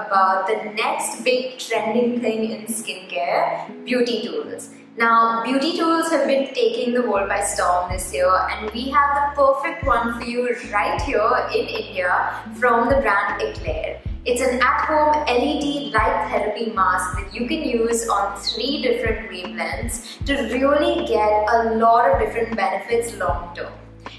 about the next big trending thing in skincare, beauty tools. Now, beauty tools have been taking the world by storm this year, and we have the perfect one for you right here in India from the brand Eclair. It's an at-home LED light therapy mask that you can use on 3 different wavelengths to really get a lot of different benefits long term.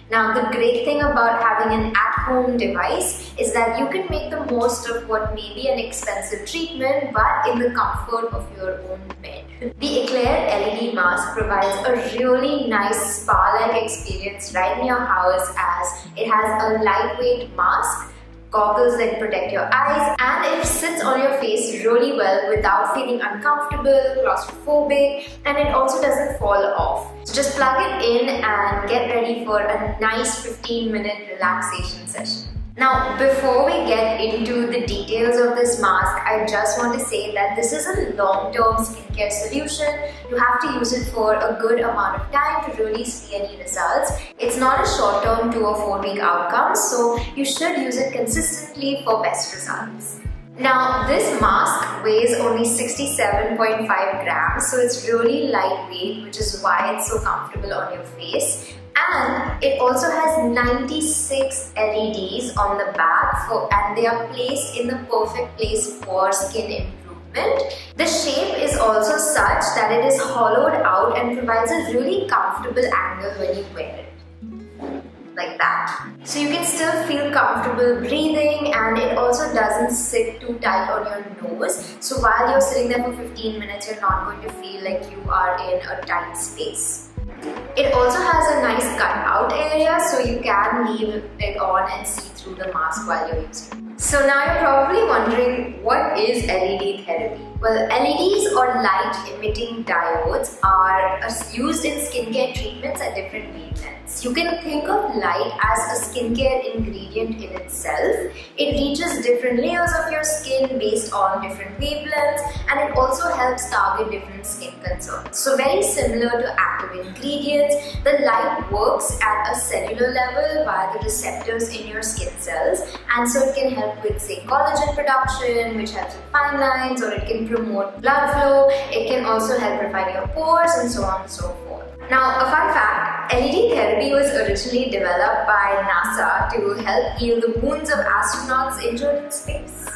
Now, the great thing about having an at-home device is that you can make the most of what may be an expensive treatment, but in the comfort of your own bed. The Eclair LED mask provides a really nice spa-like experience right in your house, as it has a lightweight mask, goggles that protect your eyes, and it sits on your face really well without feeling uncomfortable, claustrophobic, and it also doesn't fall off. So just plug it in and get ready for a nice 15-minute relaxation session. Now, before we get into the details of this mask, I just want to say that this is a long-term skincare solution. You have to use it for a good amount of time to really see any results. It's not a short-term 2 or 4 week outcome, so you should use it consistently for best results. Now, this mask weighs only 67.5 grams, so it's really lightweight, which is why it's so comfortable on your face. And it also has 96 LEDs on the back and they are placed in the perfect place for skin improvement. The shape is also such that it is hollowed out and provides a really comfortable angle when you wear it. Like that. So you can still feel comfortable breathing, and it also doesn't sit too tight on your nose. So while you're sitting there for 15 minutes, you're not going to feel like you are in a tight space. It also has a nice cutout area, so you can leave it on and see through the mask while you're using it. So now you're probably wondering, what is LED therapy? Well, LEDs or light emitting diodes are used in skincare treatments at different wavelengths. You can think of light as a skincare ingredient in itself. It reaches different layers of your skin based on different wavelengths, and it also helps target different skin concerns. So very similar to active ingredients, the light works at a cellular level via the receptors in your skin cells, and so it can help with, say, collagen production, which helps with fine lines, or it can promote blood flow. It can also help refine your pores, and so on and so forth. Now, a fun fact, LED therapy was originally developed by NASA to help heal the wounds of astronauts injured in space.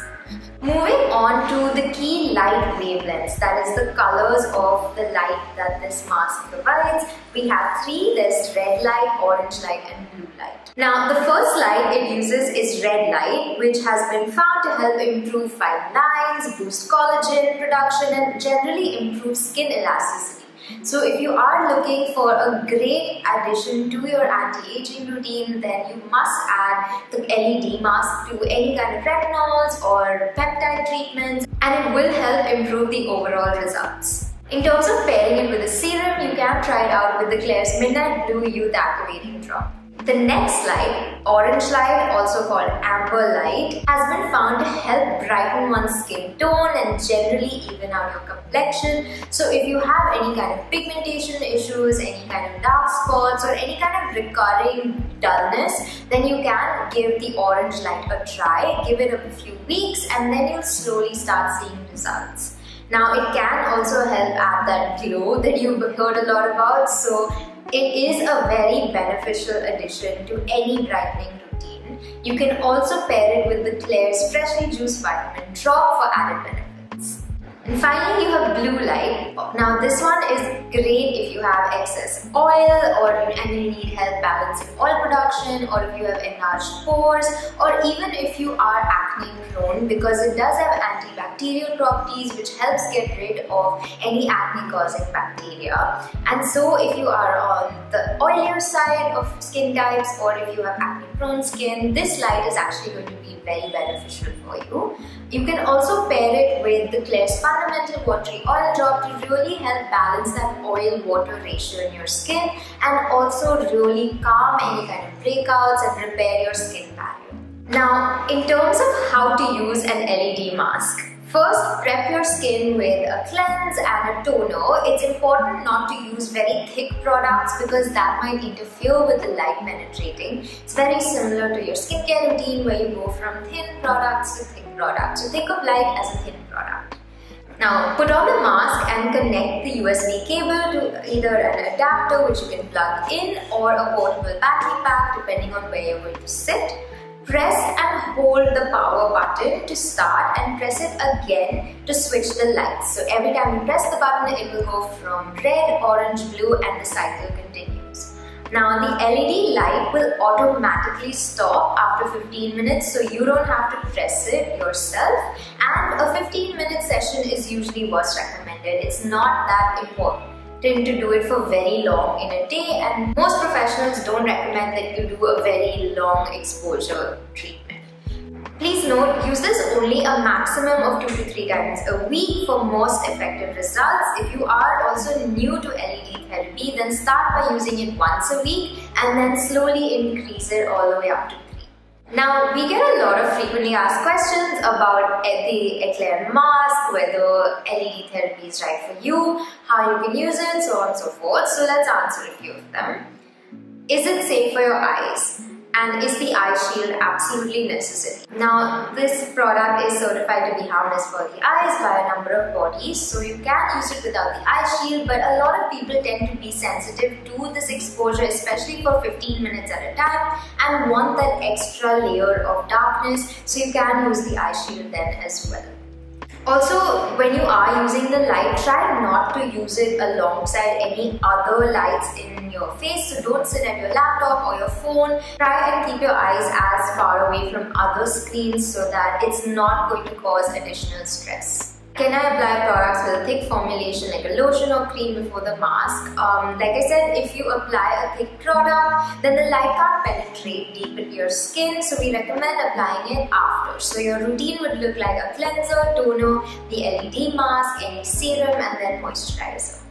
Moving on to the key light wavelengths, that is the colors of the light that this mask provides. We have 3, there's red light, orange light, and blue light. Now, the first light it uses is red light, which has been found to help improve fine lines, boost collagen production, and generally improve skin elasticity. So if you are looking for a great addition to your anti-aging routine, then you must add the LED mask to any kind of retinols or peptide treatments, and it will help improve the overall results. In terms of pairing it with a serum, you can try it out with the Claire's Midnight Blue Youth Activating Drop. The next light, orange light, also called amber light, has been found to help brighten one's skin tone and generally even out your complexion. So if you have any kind of pigmentation issues, any kind of dark spots, or any kind of recurring dullness, then you can give the orange light a try. Give it a few weeks, and then you'll slowly start seeing results. Now, it can also help add that glow that you've heard a lot about. So it is a very beneficial addition to any brightening routine. You can also pair it with the Claire's Freshly Juiced Vitamin Drop for added benefits. And finally, you have blue light. Now, this one is great if you have excess oil, and you need help balancing oil production, or if you have enlarged pores, or even if you are acne prone, because it does have antibacterial properties which helps get rid of any acne causing bacteria. And so if you are on the oilier side of skin types, or if you have acne prone skin, this light is actually going to be very beneficial for you. You can also pair it with the Claire's Fundamental Watery Oil Drop to really help balance that oil-water ratio in your skin, and also really calm any kind of breakouts and repair your skin barrier. Now, in terms of how to use an LED mask, First, prep your skin with a cleanse and a toner. It's important not to use very thick products because that might interfere with the light penetrating. It's very similar to your skincare routine where you go from thin products to thick products. So think of light as a thin product. Now, put on the mask and connect the USB cable to either an adapter which you can plug in or a portable battery pack depending on where you're going to sit. Press and hold the power button to start and press it again to switch the lights. So every time you press the button, it will go from red, orange, blue and the cycle continues. Now the LED light will automatically stop after 15 minutes, so you don't have to press it yourself, and a 15-minute session is usually what's recommended. It's not that important to do it for very long in a day, and most professionals don't recommend that you do a very long exposure treatment. Please note, use this only a maximum of 2 to 3 times a week for most effective results. If you are also new to LED therapy, then start by using it once a week and then slowly increase it all the way up to 3. Now, we get a lot of frequently asked questions about the Eclair mask, whether LED therapy is right for you, how you can use it, so on and so forth. So let's answer a few of them. Is it safe for your eyes? And is the eye shield absolutely necessary? Now, this product is certified to be harmless for the eyes by a number of bodies, so you can use it without the eye shield, but a lot of people tend to be sensitive to this exposure, especially for 15 minutes at a time, and want that extra layer of darkness, so you can use the eye shield then as well. Also, when you are using the light, try not to use it alongside any other lights in your face. So don't sit at your laptop or your phone. Try and keep your eyes as far away from other screens so that it's not going to cause additional stress. Can I apply products with a thick formulation like a lotion or cream before the mask? Like I said, if you apply a thick product, then the light can't penetrate deep into your skin, so we recommend applying it after. So your routine would look like a cleanser, toner, the LED mask, any serum, and then moisturizer.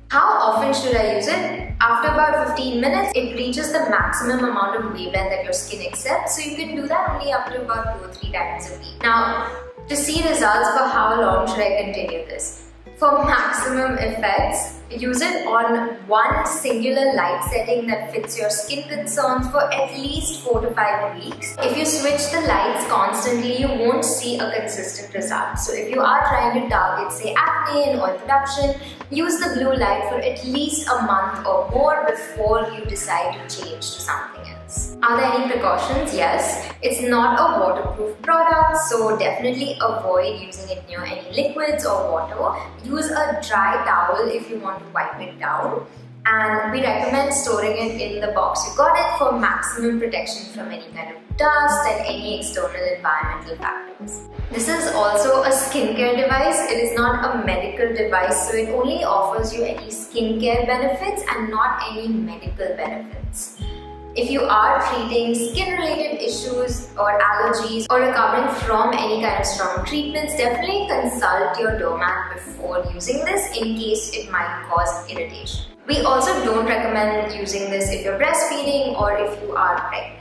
How often should I use it? After about 15 minutes, it reaches the maximum amount of wavelength that your skin accepts, so you can do that only up to about 2 or 3 times a week. Now, to see results, for how long should I continue this? For maximum effects, use it on one singular light setting that fits your skin concerns for at least 4 to 5 weeks. If you switch the lights constantly, you won't see a consistent result. So if you are trying to target, say, acne and oil production, use the blue light for at least a month or more before you decide to change to something else. Are there any precautions? Yes. It's not a waterproof product, so definitely avoid using it near any liquids or water. Use a dry towel if you want to wipe it down. And we recommend storing it in the box you got it for maximum protection from any kind of dust and any external environmental factors. This is also a skincare device. It is not a medical device, so it only offers you any skincare benefits and not any medical benefits. If you are treating skin-related issues or allergies or recovering from any kind of strong treatments, definitely consult your dermat before using this in case it might cause irritation. We also don't recommend using this if you're breastfeeding or if you are pregnant.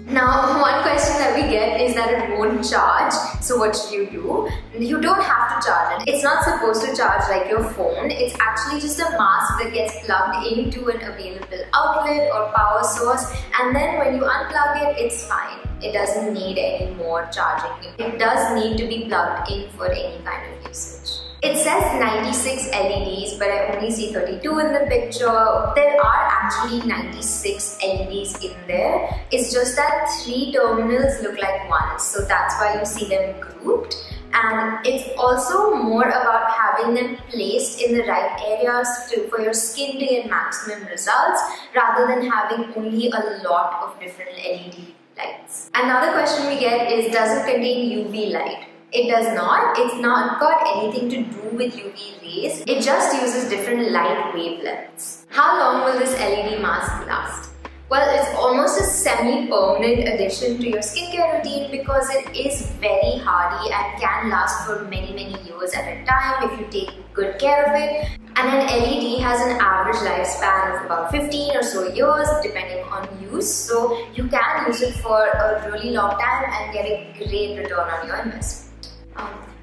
Now, one question that we get is that it won't charge, so what should you do? You don't have to charge it. It's not supposed to charge like your phone. It's actually just a mask that gets plugged into an available outlet or power source, and then when you unplug it, it's fine. It doesn't need any more charging. It does need to be plugged in for any kind of usage. It says 96 LEDs, but I only see 32 in the picture. There are actually 96 LEDs in there. It's just that 3 terminals look like one, so that's why you see them grouped. And it's also more about having them placed in the right areas for your skin to get maximum results, rather than having only a lot of different LED lights. Another question we get is, does it contain UV light? It does not. It's not got anything to do with UV rays. It just uses different light wavelengths. How long will this LED mask last? Well, it's almost a semi-permanent addition to your skincare routine because it is very hardy and can last for many years at a time if you take good care of it. And an LED has an average lifespan of about 15 or so years depending on use, so you can use it for a really long time and get a great return on your investment.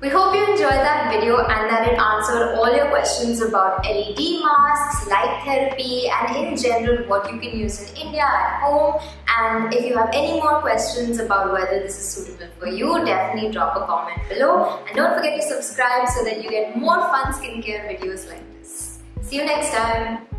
We hope you enjoyed that video and that it answered all your questions about LED masks, light therapy, and in general what you can use in India at home. And if you have any more questions about whether this is suitable for you, definitely drop a comment below. And don't forget to subscribe so that you get more fun skincare videos like this. See you next time.